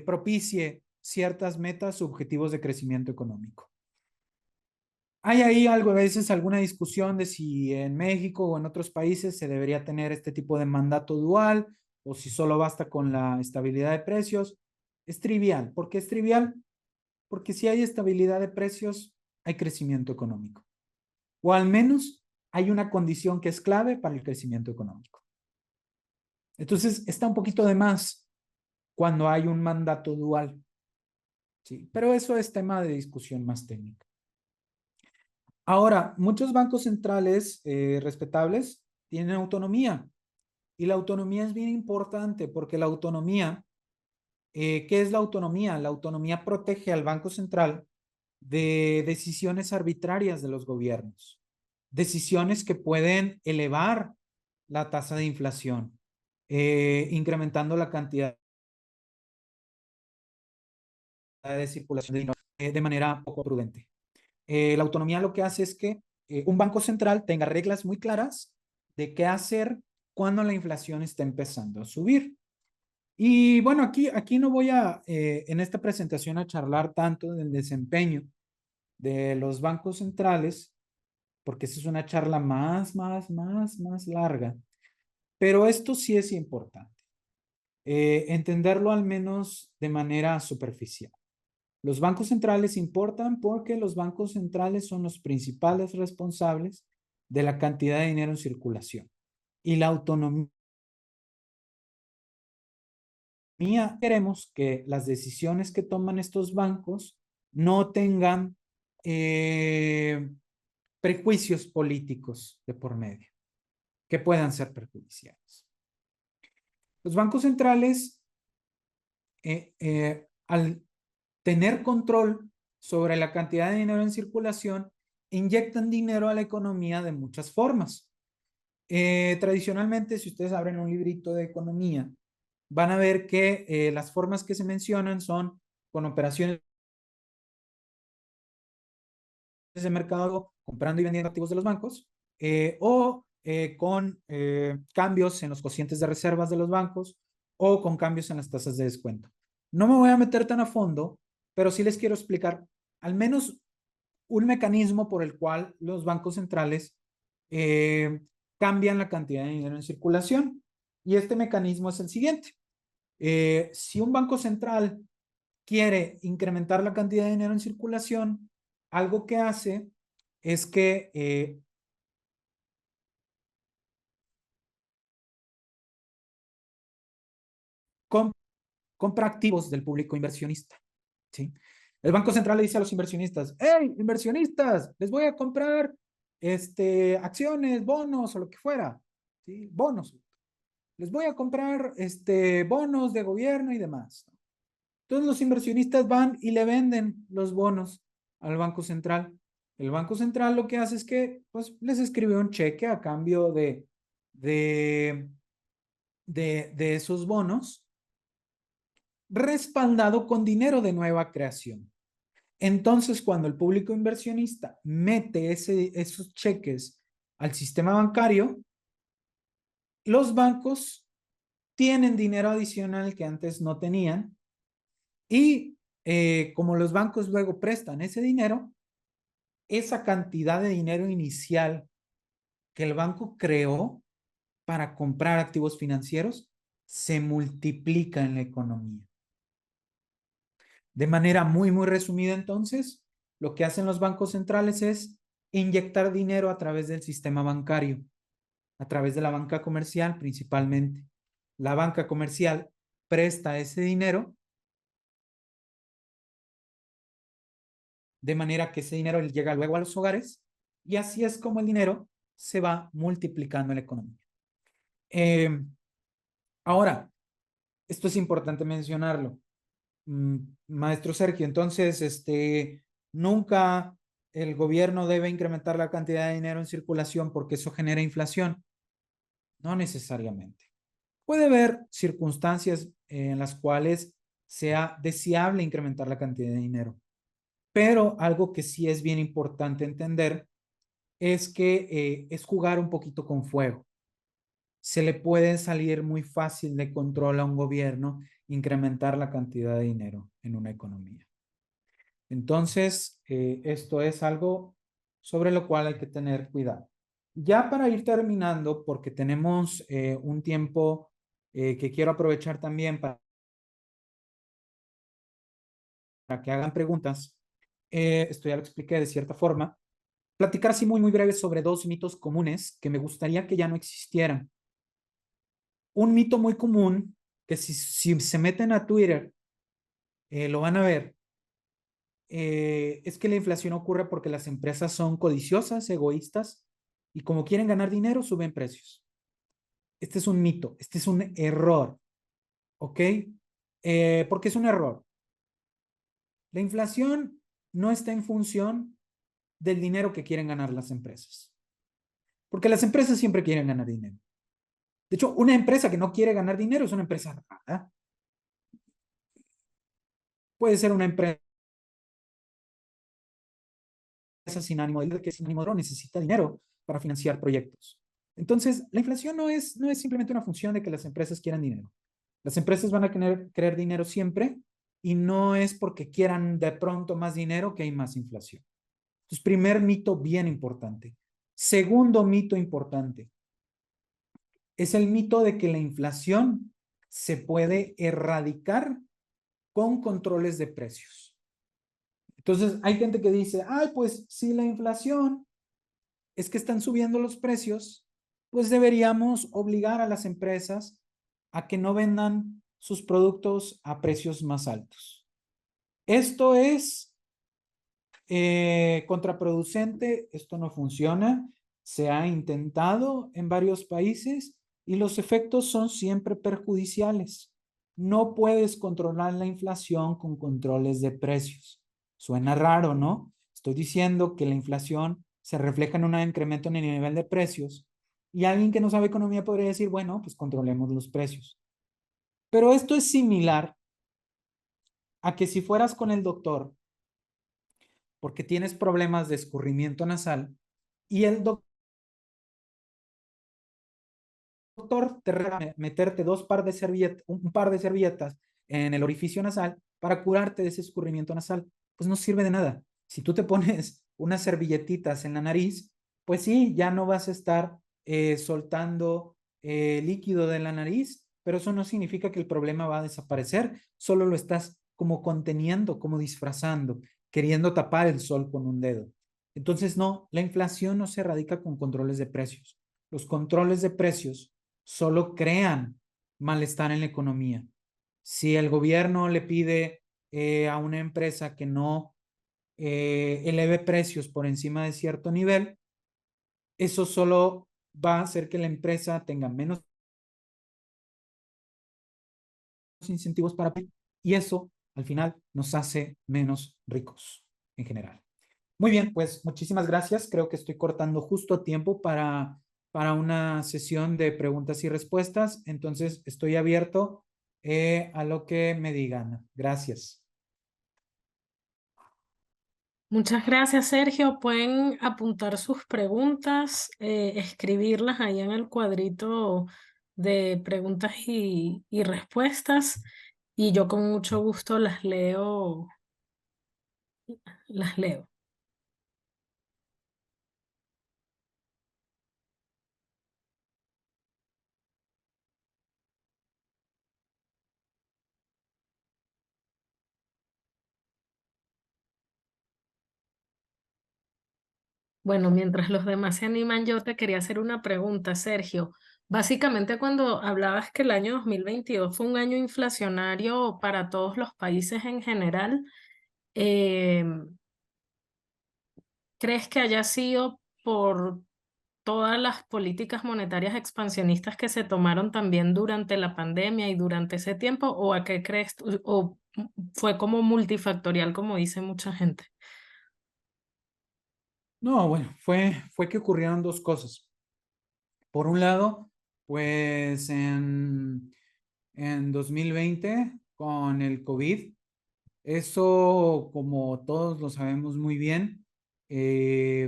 propicie ciertas metas o objetivos de crecimiento económico. Hay ahí algo, a veces alguna discusión de si en México o en otros países se debería tener este tipo de mandato dual o si solo basta con la estabilidad de precios. Es trivial. ¿Por qué es trivial? Porque si hay estabilidad de precios, hay crecimiento económico. O al menos hay una condición que es clave para el crecimiento económico. Entonces, está un poquito de más cuando hay un mandato dual. Sí, pero eso es tema de discusión más técnica. Ahora, muchos bancos centrales respetables tienen autonomía y la autonomía es bien importante porque la autonomía, ¿qué es la autonomía? La autonomía protege al Banco Central de decisiones arbitrarias de los gobiernos, decisiones que pueden elevar la tasa de inflación, incrementando la cantidad de circulación de dinero de manera poco prudente. La autonomía lo que hace es que un banco central tenga reglas muy claras de qué hacer cuando la inflación está empezando a subir. Y bueno, aquí no voy en esta presentación a charlar tanto del desempeño de los bancos centrales, porque esa es una charla más larga. Pero esto sí es importante, entenderlo al menos de manera superficial. Los bancos centrales importan porque los bancos centrales son los principales responsables de la cantidad de dinero en circulación. Y la autonomía, queremos que las decisiones que toman estos bancos no tengan prejuicios políticos de por medio, que puedan ser perjudiciales. Los bancos centrales, al tener control sobre la cantidad de dinero en circulación, inyectan dinero a la economía de muchas formas. Tradicionalmente, si ustedes abren un librito de economía, van a ver que las formas que se mencionan son con operaciones de mercado, comprando y vendiendo activos de los bancos, o con cambios en los cocientes de reservas de los bancos, o con cambios en las tasas de descuento. No me voy a meter tan a fondo, pero sí les quiero explicar al menos un mecanismo por el cual los bancos centrales cambian la cantidad de dinero en circulación. Y este mecanismo es el siguiente. Si un banco central quiere incrementar la cantidad de dinero en circulación, algo que hace es que compra activos del público inversionista, ¿sí? El Banco Central le dice a los inversionistas, hey, inversionistas, les voy a comprar acciones, bonos o lo que fuera, ¿sí? Bonos. Les voy a comprar bonos de gobierno y demás. Entonces los inversionistas van y le venden los bonos al Banco Central. El Banco Central lo que hace es que pues, les escribe un cheque a cambio de esos bonos, respaldado con dinero de nueva creación. Entonces, cuando el público inversionista mete esos cheques al sistema bancario, los bancos tienen dinero adicional que antes no tenían y como los bancos luego prestan ese dinero, esa cantidad de dinero inicial que el banco creó para comprar activos financieros se multiplica en la economía. De manera muy, muy resumida, entonces, lo que hacen los bancos centrales es inyectar dinero a través del sistema bancario, a través de la banca comercial principalmente. La banca comercial presta ese dinero de manera que ese dinero llega luego a los hogares y así es como el dinero se va multiplicando en la economía. Ahora, esto es importante mencionarlo. Maestro Sergio, entonces, nunca el gobierno debe incrementar la cantidad de dinero en circulación porque eso genera inflación. No necesariamente. Puede haber circunstancias en las cuales sea deseable incrementar la cantidad de dinero, pero algo que sí es bien importante entender es que es jugar un poquito con fuego. Se le puede salir muy fácil de control a un gobierno incrementar la cantidad de dinero en una economía. Entonces, esto es algo sobre lo cual hay que tener cuidado. Ya para ir terminando, porque tenemos un tiempo que quiero aprovechar también para que hagan preguntas, esto ya lo expliqué de cierta forma, platicar así muy, muy breve sobre dos mitos comunes que me gustaría que ya no existieran. Un mito muy común, que si se meten a Twitter, lo van a ver, es que la inflación ocurre porque las empresas son codiciosas, egoístas, y como quieren ganar dinero, suben precios. Este es un mito, este es un error, ¿ok? Porque es un error. La inflación no está en función del dinero que quieren ganar las empresas, porque las empresas siempre quieren ganar dinero. De hecho, una empresa que no quiere ganar dinero es una empresa rara. Puede ser una empresa sin ánimo de lucro, que sin ánimo de lucro necesita dinero para financiar proyectos. Entonces, la inflación no es simplemente una función de que las empresas quieran dinero. Las empresas van a querer dinero siempre y no es porque quieran de pronto más dinero que hay más inflación. Entonces, primer mito bien importante. Segundo mito importante es el mito de que la inflación se puede erradicar con controles de precios. Entonces, hay gente que dice, ay, pues si la inflación es que están subiendo los precios, pues deberíamos obligar a las empresas a que no vendan sus productos a precios más altos. Esto es contraproducente, esto no funciona, se ha intentado en varios países y los efectos son siempre perjudiciales. No puedes controlar la inflación con controles de precios. Suena raro, ¿no? Estoy diciendo que la inflación se refleja en un incremento en el nivel de precios y alguien que no sabe economía podría decir, bueno, pues controlemos los precios. Pero esto es similar a que si fueras con el doctor porque tienes problemas de escurrimiento nasal y el doctor te regala meterte un par de servilletas en el orificio nasal para curarte de ese escurrimiento nasal, pues no sirve de nada. Si tú te pones unas servilletitas en la nariz, pues sí, ya no vas a estar soltando líquido de la nariz, pero eso no significa que el problema va a desaparecer, solo lo estás como conteniendo, como disfrazando, queriendo tapar el sol con un dedo. Entonces, no, la inflación no se erradica con controles de precios. Los controles de precios solo crean malestar en la economía. Si el gobierno le pide a una empresa que no eleve precios por encima de cierto nivel, eso solo va a hacer que la empresa tenga menos incentivos para pedir, y eso al final nos hace menos ricos en general. Muy bien, pues muchísimas gracias. Creo que estoy cortando justo a tiempo para una sesión de preguntas y respuestas. Entonces, estoy abierto a lo que me digan. Gracias. Muchas gracias, Sergio. Pueden apuntar sus preguntas, escribirlas ahí en el cuadrito de preguntas y respuestas, y yo con mucho gusto las leo, las leo. Bueno, mientras los demás se animan, yo te quería hacer una pregunta, Sergio. Básicamente, cuando hablabas que el año 2022 fue un año inflacionario para todos los países en general, eh, ¿crees que haya sido por todas las políticas monetarias expansionistas que se tomaron también durante la pandemia y durante ese tiempo? ¿O a qué crees tú? ¿O fue como multifactorial, como dice mucha gente? No, bueno, fue que ocurrieron dos cosas. Por un lado, pues en 2020, con el COVID, eso, como todos lo sabemos muy bien,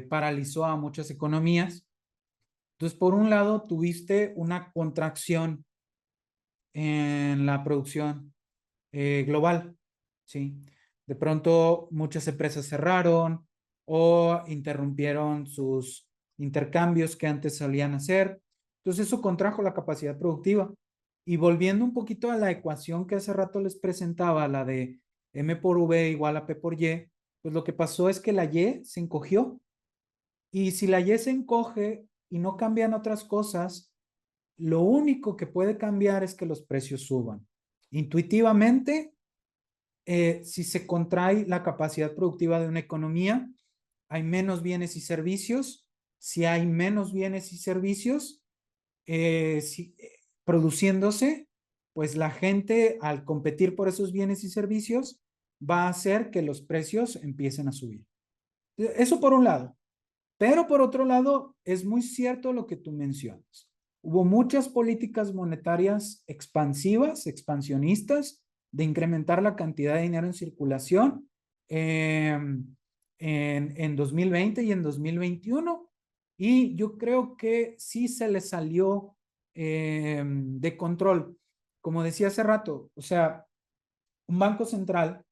paralizó a muchas economías. Entonces, por un lado, tuviste una contracción en la producción global, ¿sí? De pronto, muchas empresas cerraron o interrumpieron sus intercambios que antes solían hacer. Entonces, eso contrajo la capacidad productiva. Y volviendo un poquito a la ecuación que hace rato les presentaba, la de M por V igual a P por Y, pues lo que pasó es que la Y se encogió. Y si la Y se encoge y no cambian otras cosas, lo único que puede cambiar es que los precios suban. Intuitivamente, si se contrae la capacidad productiva de una economía, hay menos bienes y servicios. Si hay menos bienes y servicios produciéndose, pues la gente al competir por esos bienes y servicios va a hacer que los precios empiecen a subir. Eso por un lado. Pero por otro lado, es muy cierto lo que tú mencionas. Hubo muchas políticas monetarias expansivas, expansionistas, de incrementar la cantidad de dinero en circulación en 2020 y en 2021. Y yo creo que sí se le salió de control. Como decía hace rato, o sea, un banco central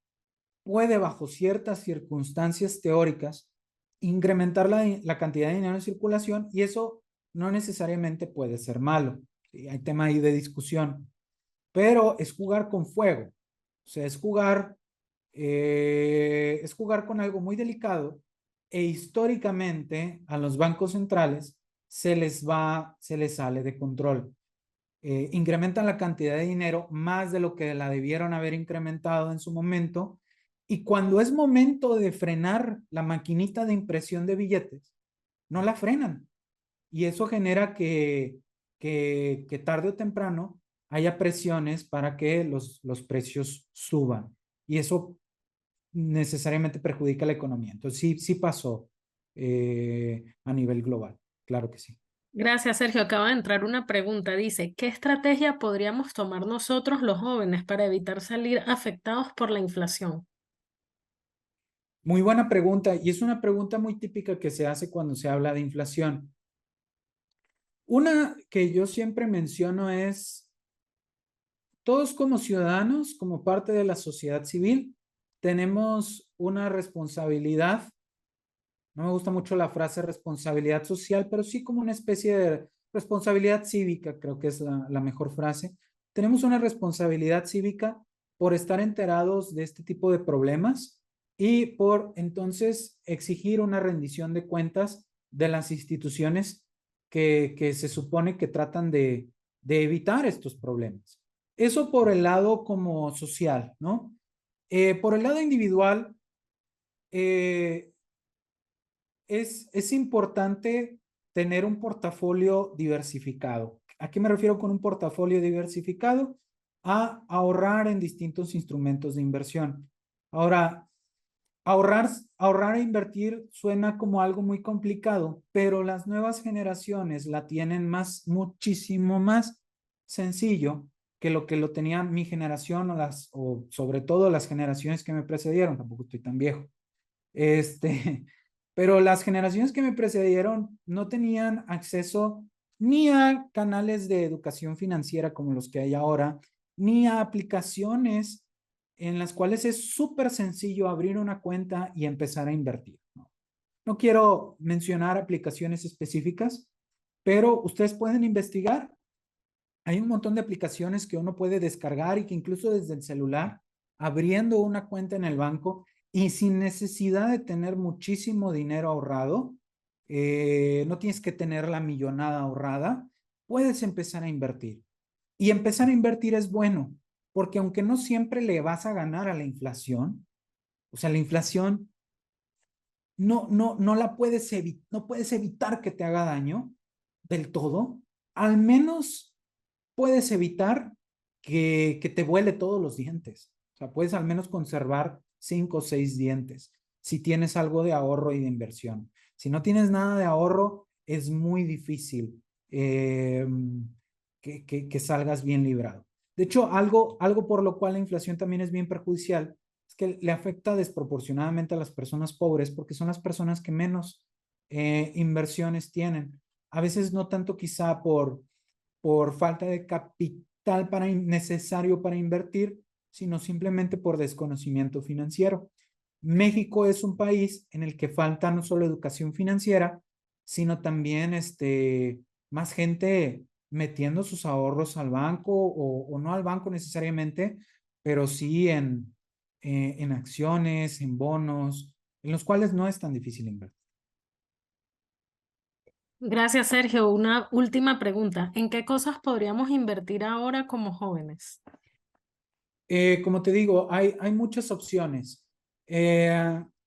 puede, bajo ciertas circunstancias teóricas, incrementar la cantidad de dinero en circulación, y eso no necesariamente puede ser malo. ¿Sí? Hay tema ahí de discusión, pero es jugar con fuego. O sea, es jugar con algo muy delicado, e históricamente a los bancos centrales se les sale de control. Incrementan la cantidad de dinero más de lo que la debieron haber incrementado en su momento, y cuando es momento de frenar la maquinita de impresión de billetes, no la frenan, y eso genera que tarde o temprano haya presiones para que los precios suban, y eso necesariamente perjudica la economía. Entonces sí pasó a nivel global, claro que sí. Gracias, Sergio. Acaba de entrar una pregunta. Dice, ¿qué estrategia podríamos tomar nosotros los jóvenes para evitar salir afectados por la inflación? Muy buena pregunta, y es una pregunta muy típica que se hace cuando se habla de inflación. Una que yo siempre menciono es, todos como ciudadanos, como parte de la sociedad civil, tenemos una responsabilidad. No me gusta mucho la frase responsabilidad social, pero sí como una especie responsabilidad cívica, creo que es la mejor frase. Tenemos una responsabilidad cívica por estar enterados de este tipo de problemas y por entonces exigir una rendición de cuentas de las instituciones que se supone que tratan de evitar estos problemas. Eso por el lado como social, ¿no? Por el lado individual, es importante tener un portafolio diversificado. ¿A qué me refiero con un portafolio diversificado? A ahorrar en distintos instrumentos de inversión. Ahora, ahorrar e invertir suena como algo muy complicado, pero las nuevas generaciones la tienen muchísimo más sencillo que lo tenía mi generación o sobre todo las generaciones que me precedieron. Tampoco estoy tan viejo. Pero las generaciones que me precedieron no tenían acceso ni a canales de educación financiera como los que hay ahora, ni a aplicaciones en las cuales es súper sencillo abrir una cuenta y empezar a invertir. No quiero mencionar aplicaciones específicas, pero ustedes pueden investigar. Hay un montón de aplicaciones que uno puede descargar y que incluso desde el celular, abriendo una cuenta en el banco y sin necesidad de tener muchísimo dinero ahorrado, no tienes que tener la millonada ahorrada, puedes empezar a invertir. Y empezar a invertir es bueno, porque aunque no siempre le vas a ganar a la inflación, o sea, la inflación no la puedes no puedes evitar que te haga daño del todo, al menos puedes evitar que te vuele todos los dientes. O sea, puedes al menos conservar 5 o 6 dientes si tienes algo de ahorro y de inversión. Si no tienes nada de ahorro, es muy difícil que salgas bien librado. De hecho, algo por lo cual la inflación también es bien perjudicial es que le afecta desproporcionadamente a las personas pobres porque son las personas que menos inversiones tienen. A veces no tanto quizá por falta de capital necesario para invertir, sino simplemente por desconocimiento financiero. México es un país en el que falta no solo educación financiera, sino también más gente metiendo sus ahorros al banco o no al banco necesariamente, pero sí en acciones, en bonos, en los cuales no es tan difícil invertir. Gracias, Sergio. Una última pregunta. ¿En qué cosas podríamos invertir ahora como jóvenes? Como te digo, hay muchas opciones.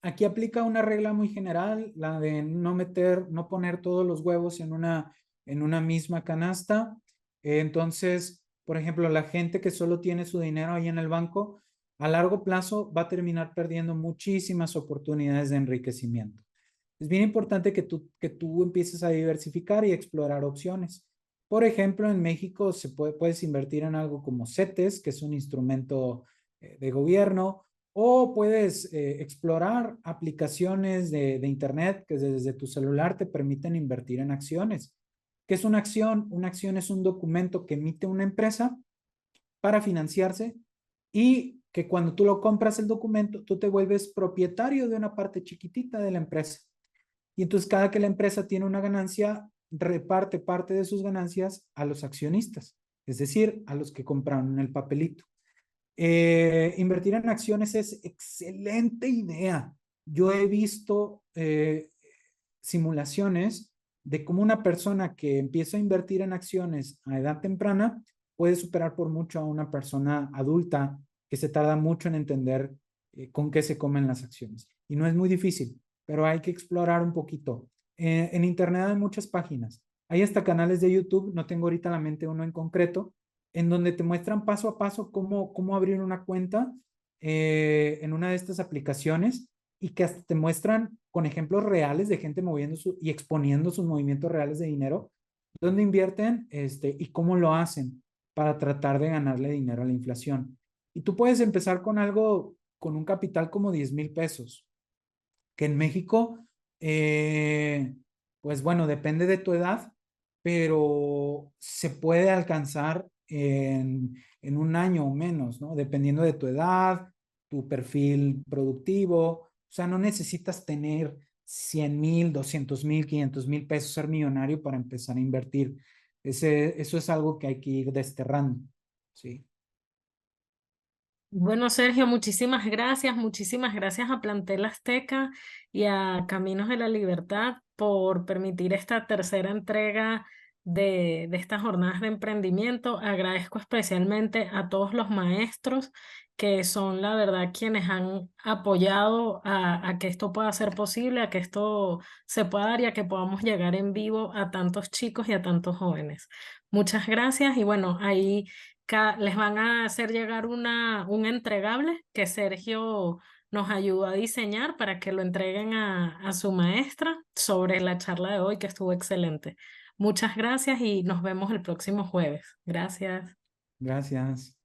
Aquí aplica una regla muy general, la de no poner todos los huevos en una misma canasta. Entonces, por ejemplo, la gente que solo tiene su dinero ahí en el banco, a largo plazo va a terminar perdiendo muchísimas oportunidades de enriquecimiento. Es bien importante que tú empieces a diversificar y explorar opciones. Por ejemplo, en México puedes invertir en algo como CETES, que es un instrumento de gobierno, o puedes explorar aplicaciones de Internet que desde tu celular te permiten invertir en acciones. ¿Qué es una acción? Una acción es un documento que emite una empresa para financiarse y que cuando tú lo compras el documento, tú te vuelves propietario de una parte chiquitita de la empresa. Y entonces cada que la empresa tiene una ganancia, reparte parte de sus ganancias a los accionistas, es decir, a los que compraron el papelito. Invertir en acciones es excelente idea. Yo he visto simulaciones de cómo una persona que empieza a invertir en acciones a edad temprana puede superar por mucho a una persona adulta que se tarda mucho en entender con qué se comen las acciones. Y no es muy difícil, pero hay que explorar un poquito. En Internet hay muchas páginas. Hay hasta canales de YouTube, no tengo ahorita en la mente uno en concreto, en donde te muestran paso a paso cómo abrir una cuenta en una de estas aplicaciones y que hasta te muestran con ejemplos reales de gente moviendo y exponiendo sus movimientos reales de dinero, dónde invierten y cómo lo hacen para tratar de ganarle dinero a la inflación. Y tú puedes empezar con algo, con un capital como 10,000 pesos, que en México, pues bueno, depende de tu edad, pero se puede alcanzar en un año o menos, ¿no? Dependiendo de tu edad, tu perfil productivo. O sea, no necesitas tener 100,000, 200,000, 500,000 pesos, ser millonario para empezar a invertir. Eso es algo que hay que ir desterrando, ¿sí? Bueno, Sergio, muchísimas gracias a Plantel Azteca y a Caminos de la Libertad por permitir esta tercera entrega de estas jornadas de emprendimiento. Agradezco especialmente a todos los maestros que son, la verdad, quienes han apoyado a que esto pueda ser posible, a que esto se pueda dar y a que podamos llegar en vivo a tantos chicos y a tantos jóvenes. Muchas gracias y bueno, ahí les van a hacer llegar un entregable que Sergio nos ayudó a diseñar para que lo entreguen a su maestra sobre la charla de hoy que estuvo excelente. Muchas gracias y nos vemos el próximo jueves. Gracias. Gracias.